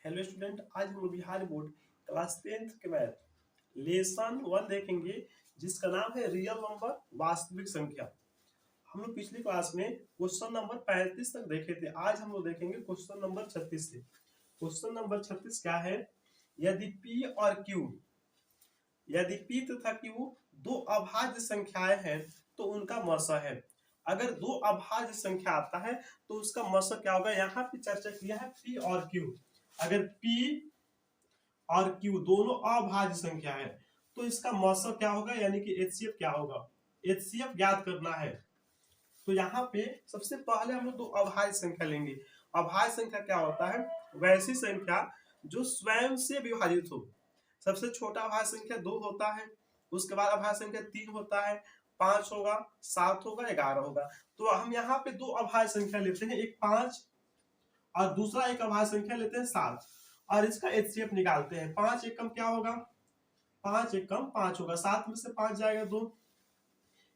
Hello student, आज हम लोग बिहार बोर्ड क्लास 10th के मैथ लेसन 1 देखेंगे, जिसका नाम है रियल नंबर वास्तविक संख्या। हम लोग पिछली क्लास में क्वेश्चन नंबर 35 तक देखे थे। आज हम लोग देखेंगे क्वेश्चन नंबर 36 से। क्वेश्चन नंबर 36 क्या है? यदि P और Q, यदि P तथा Q दो अभाज्य संख्याएं हैं तो उनका मसा है। अगर दो अभाज्य संख्या आता है तो उसका मसा क्या होगा? यहाँ पे चर्चा किया है P और Q। अगर P और Q दोनों अभाज्य संख्या है तो इसका मौसम क्या होगा, यानी कि HCF क्या होगा? HCF ज्ञात करना है। तो यहाँ पे सबसे पहले हम लोग दो अभाज्य संख्या लेंगे। अभाज्य संख्या क्या होता है? वैसी संख्या जो स्वयं से विभाजित हो। सबसे छोटा अभाज्य संख्या 2 होता है, उसके बाद अभाज्य संख्या 3 होता है, 5 होगा, 7 होगा, 11 होगा। तो हम यहाँ पे दो अभाज्य संख्या लेते हैं, एक 5 और दूसरा एक अभाज्य संख्या लेते हैं 7 और इसका HCF निकालते हैं। 5 एकम क्या होगा? 5 एकम 5 होगा, 7 में से 5 जाएगा 2।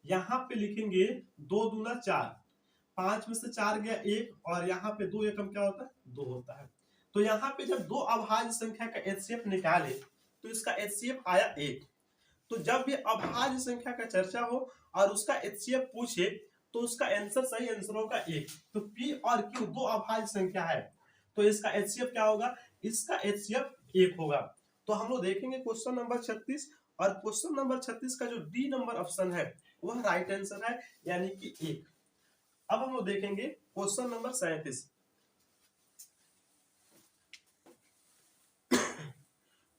यहाँ पे लिखेंगे 2 दूना 4, 5 में से 4 गया 1 और यहाँ पे 2 एकम क्या होता है? 2 होता है। तो यहाँ पे जब दो अभाज्य संख्या का HCF निकाले तो इसका HCF आया 1। तो जब भी अभाज्य संख्या का चर्चा हो और उसका HCF पूछे तो उसका आंसर, सही आंसर होगा 1। तो P और Q दो अभाज्य संख्या है तो इसका HCF क्या होगा? इसका HCF 1 होगा। तो हम लोग देखेंगे क्वेश्चन नंबर 36 और क्वेश्चन नंबर 36 का जो डी नंबर ऑप्शन है वह राइट आंसर है, यानी कि 1। अब हम लोग देखेंगे क्वेश्चन नंबर 37।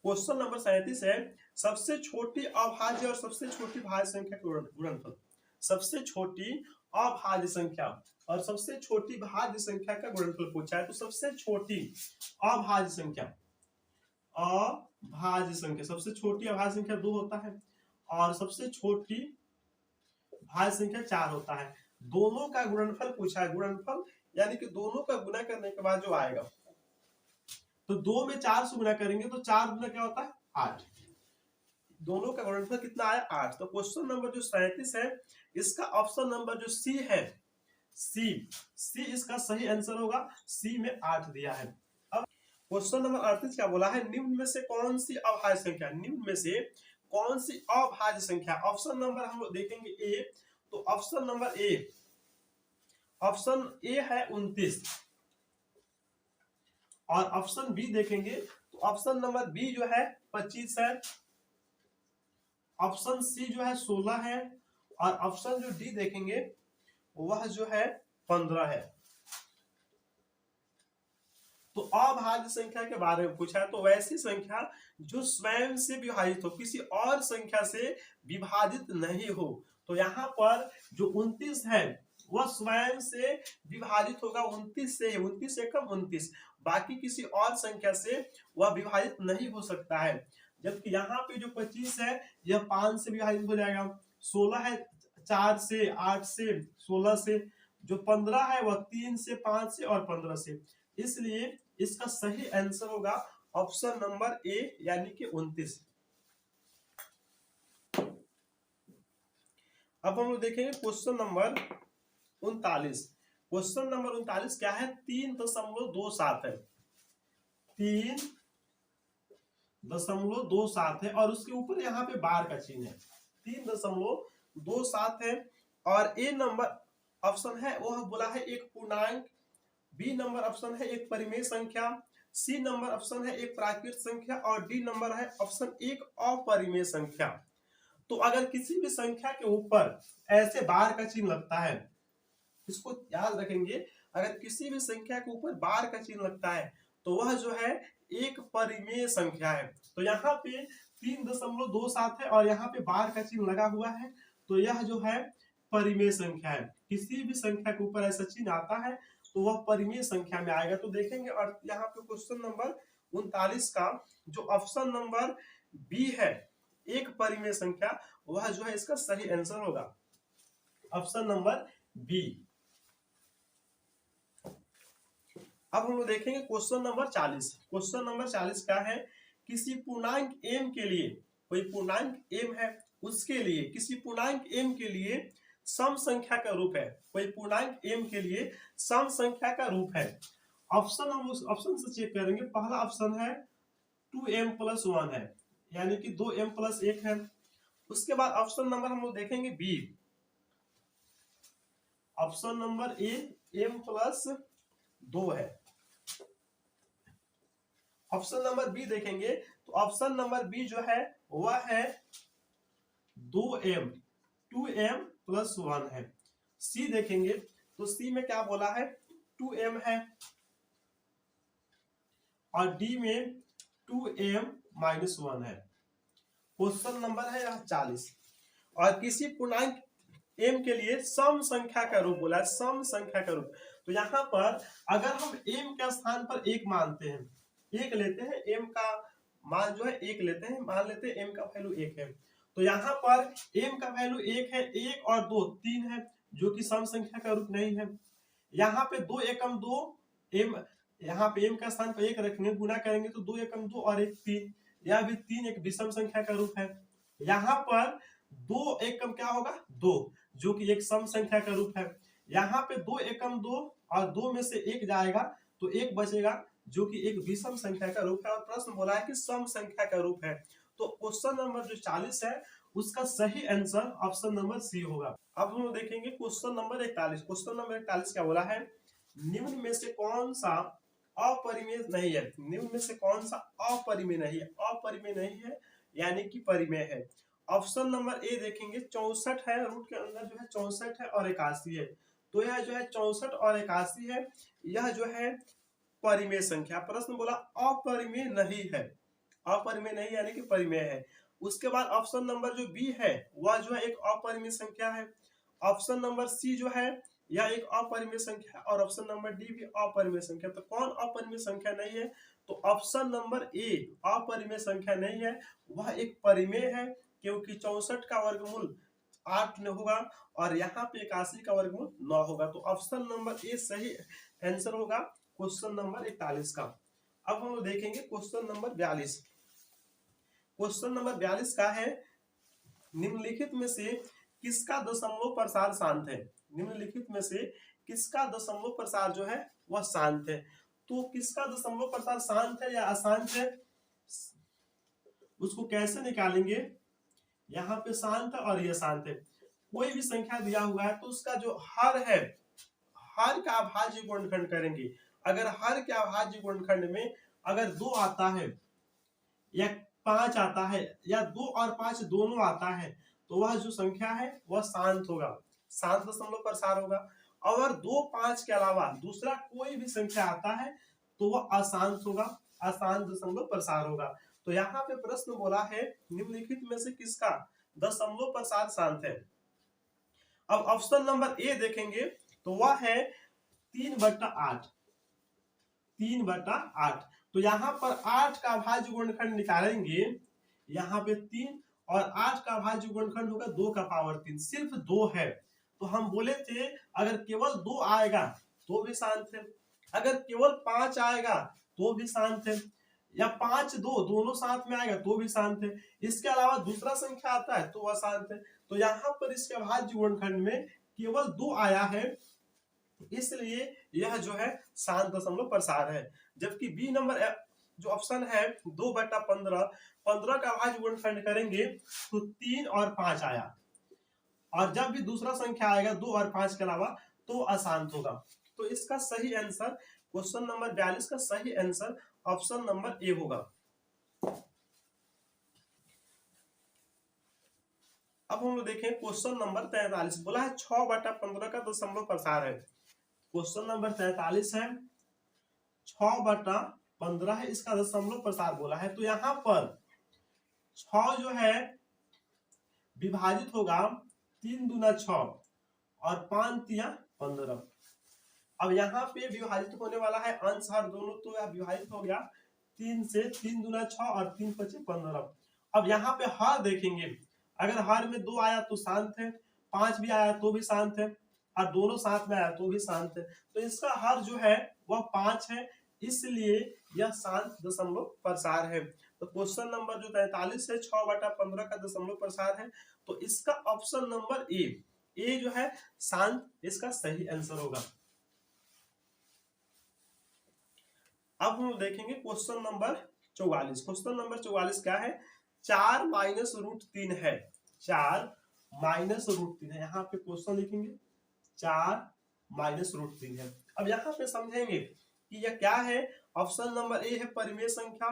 क्वेश्चन नंबर 37 है, सबसे छोटी अभाज्य और सबसे छोटी भाज्य संख्या का गुणनफल। सबसे छोटी अभाज्य संख्या और सबसे छोटी भाज्य संख्या का गुणनफल पूछा है। तो सबसे छोटी अभाज्य संख्या, सबसे छोटी अभाज्य संख्या 2 होता है और सबसे छोटी भाज्य संख्या 4 होता है। दोनों का गुणनफल पूछा है। गुणनफल यानी कि दोनों का गुना करने के बाद जो आएगा, तो 2 में 4 से गुना करेंगे तो 4 गुना क्या होता है? 8। दोनों का गुणनफल कितना आया? 8। तो क्वेश्चन नंबर जो 37 है इसका ऑप्शन नंबर जो सी है, सी इसका सही आंसर होगा। सी में 8 दिया है। अब क्वेश्चन नंबर 38 क्या बोला है? निम्न में से कौन सी अभाज्य संख्या, निम्न में से कौन सी अभाज्य संख्या? ऑप्शन नंबर हम लोग देखेंगे ए, तो option number A, option A है 29 और ऑप्शन बी देखेंगे तो ऑप्शन नंबर बी जो है 25 है, ऑप्शन सी जो है 16 है और ऑप्शन जो डी देखेंगे वह जो है 15 है। तो अभाज्य संख्या के बारे में पूछा है, तो वैसी संख्या जो स्वयं से विभाजित हो, किसी और संख्या से विभाजित नहीं हो। तो यहाँ पर जो 29 है वह स्वयं से विभाजित होगा 29 से, 29 एकम 29, बाकी किसी और संख्या से वह विभाजित नहीं हो सकता है। जबकि यहाँ पे जो 25 है यह 5 से विभाजित हो जाएगा, 16 है 4 से, 8 से, 16 से, जो 15 है वह 3 से, 5 से और 15 से। इसलिए इसका सही आंसर होगा ऑप्शन नंबर ए, यानी कि 29। अब हम लोग देखेंगे क्वेश्चन नंबर 39। क्वेश्चन नंबर 39 क्या है? 3.27 है, 3.27 है और उसके ऊपर यहाँ पे बार का चिन्ह है। 3.27 है और ए नंबर ऑप्शन है वह बोला है एक पूर्णांक, बी नंबर ऑप्शन है एक परिमेय संख्या, सी नंबर ऑप्शन है एक प्राकृत संख्या और डी नंबर है ऑप्शन एक अपरिमेय संख्या। तो अगर किसी भी संख्या के ऊपर ऐसे बार का चिन्ह लगता है, इसको याद रखेंगे, अगर किसी भी संख्या के ऊपर बार का चिन्ह लगता है तो वह जो है एक परिमेय संख्या है। तो यहाँ पे 3.27 है और यहाँ पे बार का चिन्ह लगा हुआ है, तो यह जो है परिमेय संख्या है। किसी भी संख्या के ऊपर ऐसा चिन्ह आता है तो वह परिमेय संख्या में आएगा। तो देखेंगे और यहाँ पे क्वेश्चन नंबर 39 का जो ऑप्शन नंबर बी है एक परिमेय संख्या, वह जो है इसका सही आंसर होगा, ऑप्शन नंबर बी। अब हम लोग देखेंगे क्वेश्चन नंबर 40। क्वेश्चन नंबर 40 क्या है? किसी पूर्णांक m के लिए, कोई पूर्णांक m है उसके लिए, किसी पूर्णांक m के लिए सम संख्या का रूप है, कोई पूर्णांक m के लिए सम संख्या का रूप है ऑप्शन हम उस ऑप्शन से चेक करेंगे। पहला ऑप्शन है 2m+1 है, यानी कि 2m+1 है। उसके बाद ऑप्शन नंबर हम लोग देखेंगे B, option number A m+2 है। ऑप्शन नंबर बी देखेंगे तो ऑप्शन नंबर बी जो है वह है 2m+1 है। सी देखेंगे तो सी में क्या बोला है 2m है, और डी में 2m-1 है। क्वेश्चन नंबर है 40। और किसी पूर्णांक m के लिए सम संख्या का रूप बोला है, सम संख्या का रूप। तो यहाँ पर अगर हम m के स्थान पर 1 मानते हैं, 1 लेते हैं, m का मान जो है 1 लेते हैं, मान लेते हैं m का वैल्यू 1 है, तो यहाँ पर m का वैल्यू 1 है, 1 और 2 3 है, जो कि सम संख्या का रूप नहीं है। यहाँ पे 2 एकम 2 m, यहाँ पे m का स्थान पर 1 रखेंगे, गुना करेंगे तो 2 एकम 2 और 1 3, यह भी 3 एक विषम संख्या का रूप है। यहाँ पर 2 एकम क्या होगा 2, जो कि एक सम संख्या का रूप है। यहाँ पे 2 एकम 2 और 2 में से 1 जाएगा तो 1 बचेगा, जो कि एक विषम संख्या का रूप है। और प्रश्न बोला है कि सम संख्या का रूप है। तो क्वेश्चन नंबर जो 40 है उसका सही आंसर ऑप्शन नंबर सी होगा। अब हम देखेंगे क्वेश्चन नंबर 41। क्वेश्चन नंबर 41 क्या बोला है, निम्न में से कौन सा अपरिमेय नहीं है। निम्न में से कौन सा अपरिमेय नहीं है, अपरिमेय नहीं है यानी कि परिमेय है। ऑप्शन नंबर ए देखेंगे 64 है, रूट के अंदर जो है 64 है और 81 है, तो यह जो है 64 और 81 है, यह जो है परिमेय संख्या। प्रश्न बोला अपरिमेय नहीं है, अपरिमेय नहीं यानी कि परिमेय है। उसके बाद ऑप्शन नंबर जो बी है वह जो है एक अपरिमेय संख्या है। ऑप्शन नंबर सी जो है यह एक अपरिमेय संख्या, और ऑप्शन नंबर डी भी अपरिमेय संख्या। तो कौन अपरिमेय संख्या नहीं है, तो ऑप्शन नंबर ए अपरिमेय संख्या नहीं है, वह एक परिमेय है, क्योंकि 64 का वर्गमूल 8 न होगा और यहाँ पे 81 का वर्गमूल 9 होगा। तो ऑप्शन नंबर ए सही आंसर होगा क्वेश्चन नंबर 41 का। अब हम लोग देखेंगे क्वेश्चन नंबर 42। क्वेश्चन नंबर 42 का है, निम्नलिखित में से किसका दशमलव प्रसार शांत है। निम्नलिखित में से किसका दशमलव प्रसार जो है वह शांत है। तो किसका दशमलव प्रसार शांत है या अशांत है, उसको कैसे निकालेंगे। यहाँ पे शांत है और यह शांत है। कोई भी संख्या दिया हुआ है तो उसका जो हर है, हर का अभाज्य गुणनखंड करेंगे। अगर हर के अभाज्य गुणनखंड में अगर 2 आता है या 5 आता है या 2 और 5 दोनों आता है, तो वह जो संख्या है वह शांत होगा, शांत दशमलव प्रसार होगा। अगर 2 5 के अलावा दूसरा कोई भी संख्या आता है तो वह अशांत होगा, अशांत दशमलव प्रसार होगा। तो यहाँ पे प्रश्न बोला है निम्नलिखित में से किसका दशमलव प्रसार शांत है। अब ऑप्शन नंबर ए देखेंगे तो वह है 3/8, 3/8। तो यहाँ पर 8 का अभाज्य गुणनखंड निकालेंगे, यहाँ पे 3 और 8 का अभाज्य गुणनखंड होगा 2 का पावर 3, सिर्फ 2 है। तो हम बोले थे अगर केवल 2 आएगा तो भी शांत है, अगर केवल 5 आएगा तो भी शांत है, या 5 2 दोनों साथ में आएगा तो भी शांत है। इसके अलावा दूसरा संख्या आता है तो वह शांत है। तो यहाँ पर इसके अभाज्य गुणनखंड में केवल 2 आया है, इसलिए यह जो है शांत दशमलव प्रसार है। जबकि बी नंबर जो ऑप्शन है 2/15, 15 का अभाज्य गुणनखंड करेंगे तो 3 और 5 आया, और जब भी दूसरा संख्या आएगा 2 और 5 के अलावा तो अशांत होगा। तो इसका सही आंसर क्वेश्चन नंबर 42 का सही आंसर ऑप्शन नंबर ए होगा। अब हम लोग देखें क्वेश्चन नंबर 43। बोला है 6/15 का दशमलव प्रसार है। क्वेश्चन नंबर 43 है, 6/15 है इसका दशमलव प्रसार बोला है। तो यहाँ पर 6 जो है विभाजित होगा 3 दूना 6 और 5 तिया 15। अब यहाँ पे विभाजित होने वाला है अंश हर दोनों, तो यह विभाजित हो गया 3 से, 3 दूना 6 और 3 5 15। अब यहाँ पे हर देखेंगे, अगर हर में 2 आया तो शांत है, 5 भी आया तो भी शांत है, और दोनों साथ में आया तो भी शांत है। तो इसका हर जो है वह 5 है, इसलिए यह शांत दशमलव प्रसार है। तो क्वेश्चन नंबर जो 43 है 6/15 का दशमलव प्रसार है। तो इसका ऑप्शन नंबर ए जो है शांत, इसका सही आंसर होगा। अब हम देखेंगे क्वेश्चन नंबर 44। क्वेश्चन नंबर 44 क्या है? 4 माइनस रूट 3 है। 4 माइनस रूट 3 है। यहाँ पे क्वेश्चन लिखेंगे 4 माइनस रूट 3 है। अब यहाँ पे समझेंगे कि यह क्या है। ऑप्शन नंबर ए है परिमेय संख्या,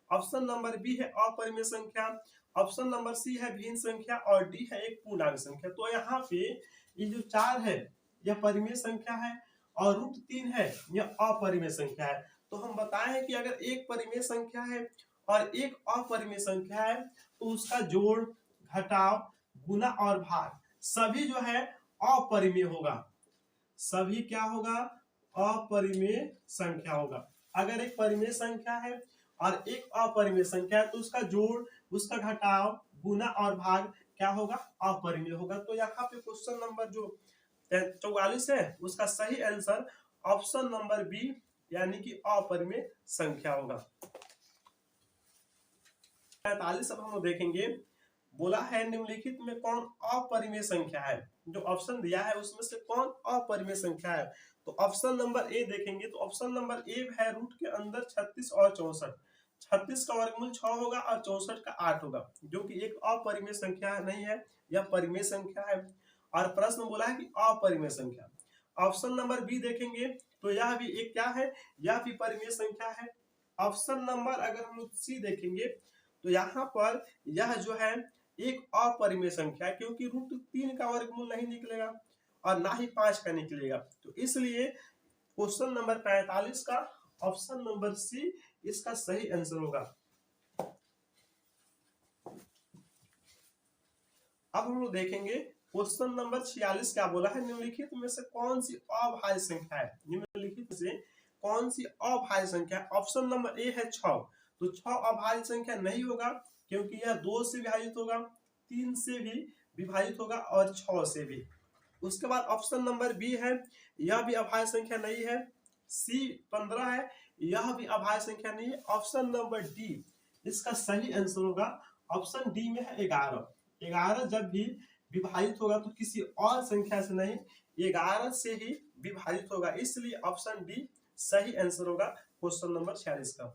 ऑप्शन नंबर बी है अपरिमेय संख्या, ऑप्शन नंबर सी है भिन्न संख्या और डी है एक पूर्णांक संख्या। तो यहाँ पे ये जो 4 है यह परिमेय संख्या है और रूट 3 है यह अपरिमेय संख्या है। तो हम बताएं कि अगर एक परिमेय संख्या है और एक अपरिमेय संख्या है तो उसका जोड़, घटाव, गुना और भाग सभी जो है अपरिमेय होगा। सभी क्या होगा? अपरिमेय संख्या होगा। अगर एक परिमेय संख्या है और एक अपरिमेय संख्या है तो उसका जोड़, उसका घटाव, गुना और भाग क्या होगा? अपरिमेय होगा। तो यहाँ पे क्वेश्चन नंबर जो 44 है उसका सही आंसर ऑप्शन नंबर बी यानी कि अपरिमेय संख्या होगा। 45 अब हम देखेंगे। बोला है निम्नलिखित में कौन अपरिमेय संख्या है? जो ऑप्शन दिया है उसमें से कौन अपरिमेय संख्या है? तो ऑप्शन नंबर ए देखेंगे तो ऑप्शन नंबर ए है रूट के अंदर 36 और 64। 36 का वर्गमूल 6 होगा और 64 का 8 होगा, जो कि एक अपरिमेय संख्या नहीं है, यह परिमेय संख्या है। और प्रश्न बोला है कि अपरिमेय संख्या। ऑप्शन नंबर बी देखेंगे तो यह भी एक क्या है? यह भी परिमेय संख्या है। ऑप्शन नंबर अगर हम सी देखेंगे तो यहाँ पर यह जो है एक अपरिमेय संख्या है, क्योंकि रूट 3 का वर्गमूल नहीं निकलेगा और ना ही 5 का निकलेगा। तो इसलिए क्वेश्चन नंबर 45 का ऑप्शन नंबर सी इसका सही आंसर होगा। अब हम लोग देखेंगे क्वेश्चन नंबर 46 क्या बोला है। निम्नलिखित में से कौन सी अभाज्य संख्या है? निम्नलिखित से कौन सी अभाज्य संख्या है? ऑप्शन नंबर ए है 6। तो 6 अभाज्य संख्या नहीं होगा, क्योंकि यह 2 से विभाजित होगा, 3 से भी विभाजित होगा और 6 से भी। उसके बाद ऑप्शन नंबर बी है, यह भी अभाज्य संख्या नहीं है। सी 15 है, यह भी अभाज्य संख्या नहीं है। ऑप्शन नंबर डी इसका सही आंसर होगा। ऑप्शन डी में है 11। 11 जब भी विभाजित होगा तो किसी और संख्या से नहीं, 11 से ही विभाजित होगा, इसलिए ऑप्शन डी सही आंसर होगा क्वेश्चन नंबर 46 का।